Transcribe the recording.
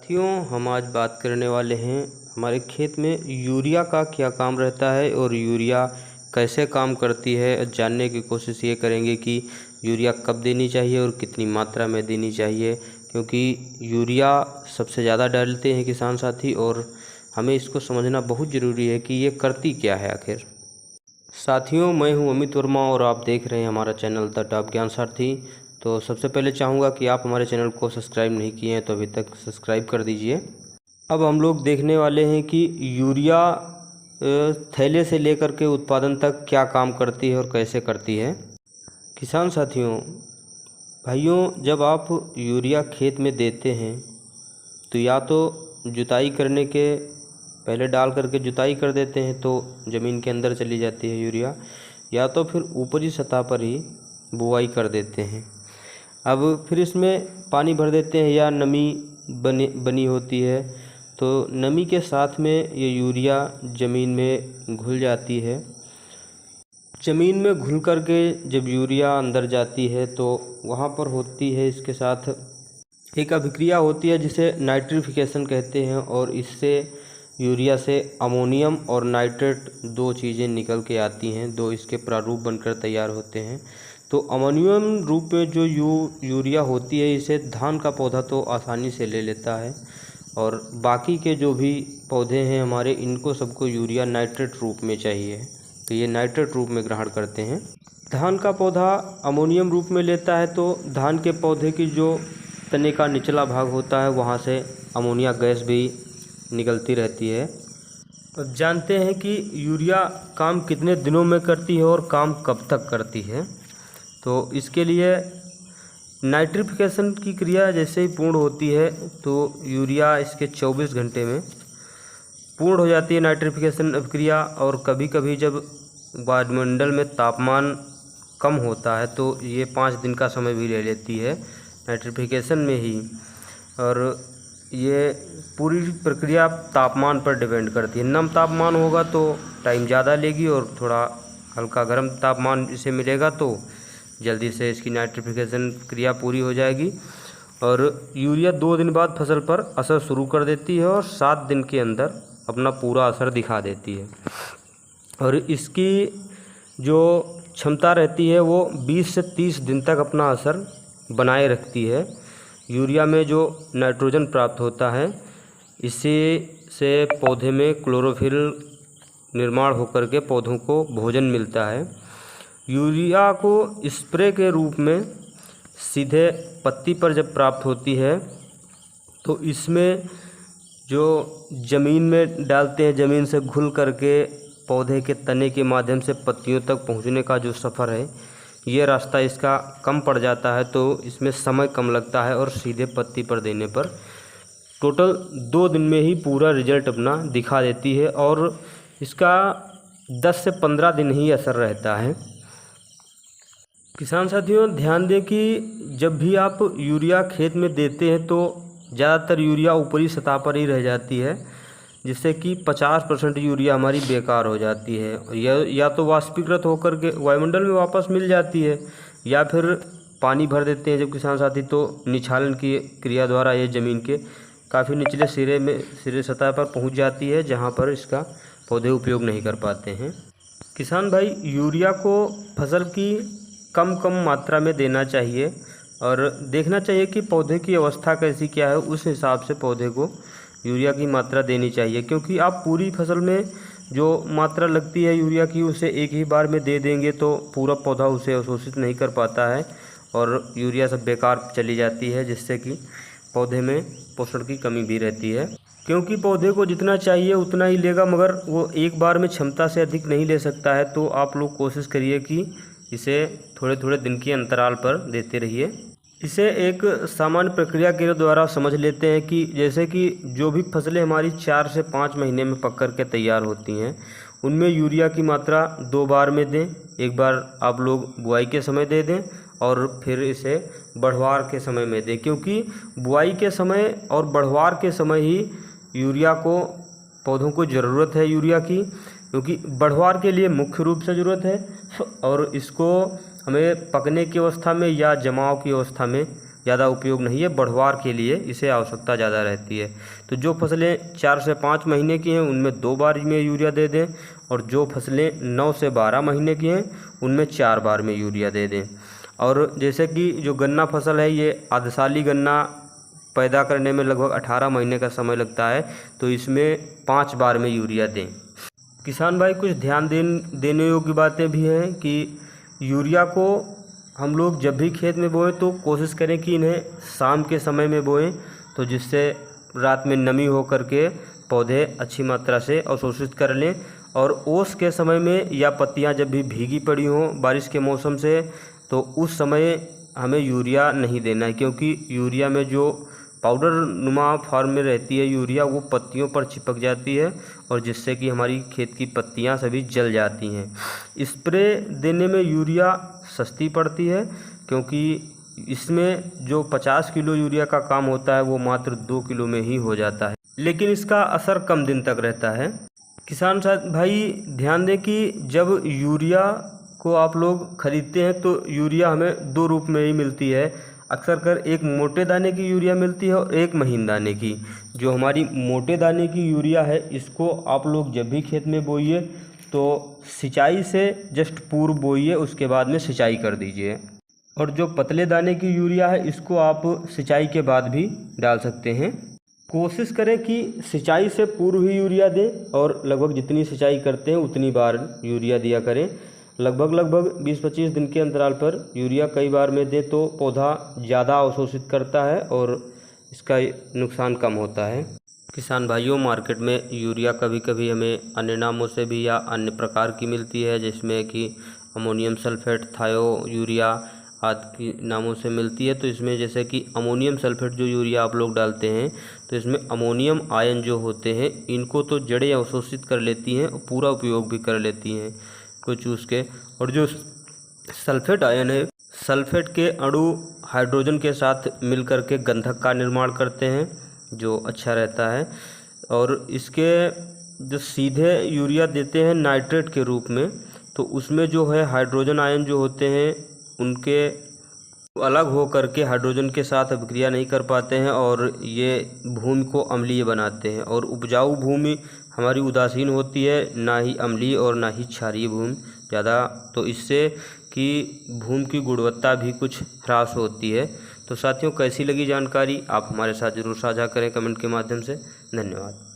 साथियों, हम आज बात करने वाले हैं हमारे खेत में यूरिया का क्या काम रहता है और यूरिया कैसे काम करती है। जानने की कोशिश ये करेंगे कि यूरिया कब देनी चाहिए और कितनी मात्रा में देनी चाहिए, क्योंकि यूरिया सबसे ज़्यादा डालते हैं किसान साथी और हमें इसको समझना बहुत ज़रूरी है कि ये करती क्या है आखिर। साथियों, मैं हूं अमित वर्मा और आप देख रहे हैं हमारा चैनल द टॉप ज्ञान सारथी। तो सबसे पहले चाहूँगा कि आप हमारे चैनल को सब्सक्राइब नहीं किए हैं तो अभी तक सब्सक्राइब कर दीजिए। अब हम लोग देखने वाले हैं कि यूरिया थैले से लेकर के उत्पादन तक क्या काम करती है और कैसे करती है। किसान साथियों, भाइयों, जब आप यूरिया खेत में देते हैं तो या तो जुताई करने के पहले डाल करके जुताई कर देते हैं तो ज़मीन के अंदर चली जाती है यूरिया, या तो फिर ऊपरी सतह पर ही बुआई कर देते हैं। अब फिर इसमें पानी भर देते हैं या नमी बनी होती है, तो नमी के साथ में ये यूरिया ज़मीन में घुल जाती है। ज़मीन में घुल कर के जब यूरिया अंदर जाती है तो वहाँ पर होती है इसके साथ एक अभिक्रिया होती है जिसे नाइट्रिफिकेशन कहते हैं, और इससे यूरिया से अमोनियम और नाइट्रेट दो चीज़ें निकल के आती हैं, दो इसके प्रारूप बनकर तैयार होते हैं। तो अमोनियम रूप में जो यूरिया होती है इसे धान का पौधा तो आसानी से ले लेता है, और बाकी के जो भी पौधे हैं हमारे, इनको सबको यूरिया नाइट्रेट रूप में चाहिए, तो ये नाइट्रेट रूप में ग्रहण करते हैं। धान का पौधा अमोनियम रूप में लेता है तो धान के पौधे की जो तने का निचला भाग होता है वहाँ से अमोनिया गैस भी निकलती रहती है। तो जानते हैं कि यूरिया काम कितने दिनों में करती है और काम कब तक करती है। तो इसके लिए नाइट्रिफिकेशन की क्रिया जैसे ही पूर्ण होती है तो यूरिया इसके 24 घंटे में पूर्ण हो जाती है नाइट्रिफिकेशन अभिक्रिया। और कभी कभी जब वायुमंडल में तापमान कम होता है तो ये 5 दिन का समय भी ले लेती है नाइट्रिफिकेशन में ही, और ये पूरी प्रक्रिया तापमान पर डिपेंड करती है। नम तापमान होगा तो टाइम ज़्यादा लेगी, और थोड़ा हल्का गर्म तापमान इसे मिलेगा तो जल्दी से इसकी नाइट्रिफिकेशन क्रिया पूरी हो जाएगी। और यूरिया 2 दिन बाद फसल पर असर शुरू कर देती है और 7 दिन के अंदर अपना पूरा असर दिखा देती है, और इसकी जो क्षमता रहती है वो 20 से 30 दिन तक अपना असर बनाए रखती है। यूरिया में जो नाइट्रोजन प्राप्त होता है इसी से पौधे में क्लोरोफिल निर्माण होकर के पौधों को भोजन मिलता है। यूरिया को स्प्रे के रूप में सीधे पत्ती पर जब प्राप्त होती है तो इसमें जो ज़मीन में डालते हैं, ज़मीन से घुल करके पौधे के तने के माध्यम से पत्तियों तक पहुंचने का जो सफ़र है, ये रास्ता इसका कम पड़ जाता है, तो इसमें समय कम लगता है और सीधे पत्ती पर देने पर टोटल 2 दिन में ही पूरा रिजल्ट अपना दिखा देती है, और इसका 10 से 15 दिन ही असर रहता है। किसान साथियों, ध्यान दें कि जब भी आप यूरिया खेत में देते हैं तो ज़्यादातर यूरिया ऊपरी सतह पर ही रह जाती है, जिससे कि 50% यूरिया हमारी बेकार हो जाती है। या तो वाष्पीकृत होकर के वायुमंडल में वापस मिल जाती है, या फिर पानी भर देते हैं जब किसान साथी तो निछालन की क्रिया द्वारा ये ज़मीन के काफ़ी निचले सिरे सतह पर पहुंच जाती है, जहां पर इसका पौधे उपयोग नहीं कर पाते हैं। किसान भाई, यूरिया को फसल की कम मात्रा में देना चाहिए और देखना चाहिए कि पौधे की अवस्था कैसी क्या है, उस हिसाब से पौधे को यूरिया की मात्रा देनी चाहिए। क्योंकि आप पूरी फसल में जो मात्रा लगती है यूरिया की उसे एक ही बार में दे देंगे तो पूरा पौधा उसे अवशोषित नहीं कर पाता है और यूरिया सब बेकार चली जाती है, जिससे कि पौधे में पोषण की कमी भी रहती है। क्योंकि पौधे को जितना चाहिए उतना ही लेगा, मगर वो एक बार में क्षमता से अधिक नहीं ले सकता है। तो आप लोग कोशिश करिए कि इसे थोड़े थोड़े दिन के अंतराल पर देते रहिए। इसे एक सामान्य प्रक्रिया के द्वारा समझ लेते हैं कि जैसे कि जो भी फसलें हमारी 4 से 5 महीने में पक कर के तैयार होती हैं, उनमें यूरिया की मात्रा 2 बार में दें। एक बार आप लोग बुआई के समय दे दें और फिर इसे बढ़वार के समय में दें, क्योंकि बुआई के समय और बढ़वार के समय ही यूरिया को पौधों को ज़रूरत है यूरिया की, क्योंकि बढ़वार के लिए मुख्य रूप से ज़रूरत है और इसको हमें पकने की अवस्था में या जमाव की अवस्था में ज़्यादा उपयोग नहीं है, बढ़वार के लिए इसे आवश्यकता ज़्यादा रहती है। तो जो फसलें 4 से 5 महीने की हैं उनमें 2 बार में यूरिया दे दें, और जो फसलें 9 से 12 महीने की हैं उनमें 4 बार में यूरिया दे दें। और जैसे कि जो गन्ना फसल है, ये आधसाली गन्ना पैदा करने में लगभग 18 महीने का समय लगता है, तो इसमें 5 बार में यूरिया दें। किसान भाई, कुछ ध्यान देने योग्य बातें भी हैं कि यूरिया को हम लोग जब भी खेत में बोएं तो कोशिश करें कि इन्हें शाम के समय में बोएं, तो जिससे रात में नमी हो करके पौधे अच्छी मात्रा से अवशोषित कर लें। और ओस के समय में या पत्तियां जब भी भीगी पड़ी हों बारिश के मौसम से, तो उस समय हमें यूरिया नहीं देना है, क्योंकि यूरिया में जो पाउडर नुमा फॉर्म में रहती है यूरिया, वो पत्तियों पर चिपक जाती है और जिससे कि हमारी खेत की पत्तियां सभी जल जाती हैं। स्प्रे देने में यूरिया सस्ती पड़ती है, क्योंकि इसमें जो 50 किलो यूरिया का काम होता है वो मात्र 2 किलो में ही हो जाता है, लेकिन इसका असर कम दिन तक रहता है। किसान भाई ध्यान दें कि जब यूरिया को आप लोग खरीदते हैं तो यूरिया हमें 2 रूप में ही मिलती है। अक्सर कर एक मोटे दाने की यूरिया मिलती है और एक महीन दाने की। जो हमारी मोटे दाने की यूरिया है, इसको आप लोग जब भी खेत में बोइए तो सिंचाई से जस्ट पूर्व बोइए, उसके बाद में सिंचाई कर दीजिए। और जो पतले दाने की यूरिया है, इसको आप सिंचाई के बाद भी डाल सकते हैं। कोशिश करें कि सिंचाई से पूर्व ही यूरिया दें, और लगभग जितनी सिंचाई करते हैं उतनी बार यूरिया दिया करें। लगभग 20-25 दिन के अंतराल पर यूरिया कई बार में दें तो पौधा ज़्यादा अवशोषित करता है और इसका नुकसान कम होता है। किसान भाइयों, मार्केट में यूरिया कभी कभी हमें अन्य नामों से भी या अन्य प्रकार की मिलती है, जिसमें कि अमोनियम सल्फेट, थायो यूरिया आदि के नामों से मिलती है। तो इसमें जैसे कि अमोनियम सल्फेट जो यूरिया आप लोग डालते हैं, तो इसमें अमोनियम आयन जो होते हैं इनको तो जड़ें अवशोषित कर लेती हैं और पूरा उपयोग भी कर लेती हैं को चूस के। और जो सल्फेट आयन है, सल्फेट के अणु हाइड्रोजन के साथ मिलकर के गंधक का निर्माण करते हैं, जो अच्छा रहता है। और इसके जो सीधे यूरिया देते हैं नाइट्रेट के रूप में, तो उसमें जो है हाइड्रोजन आयन जो होते हैं उनके अलग हो करके हाइड्रोजन के साथ अभिक्रिया नहीं कर पाते हैं और ये भूमि को अम्लीय बनाते हैं। और उपजाऊ भूमि हमारी उदासीन होती है, ना ही अम्लीय और ना ही क्षारीय भूमि ज़्यादा, तो इससे कि भूमि की गुणवत्ता भी कुछ ह्रास होती है। तो साथियों, कैसी लगी जानकारी आप हमारे साथ ज़रूर साझा करें कमेंट के माध्यम से। धन्यवाद।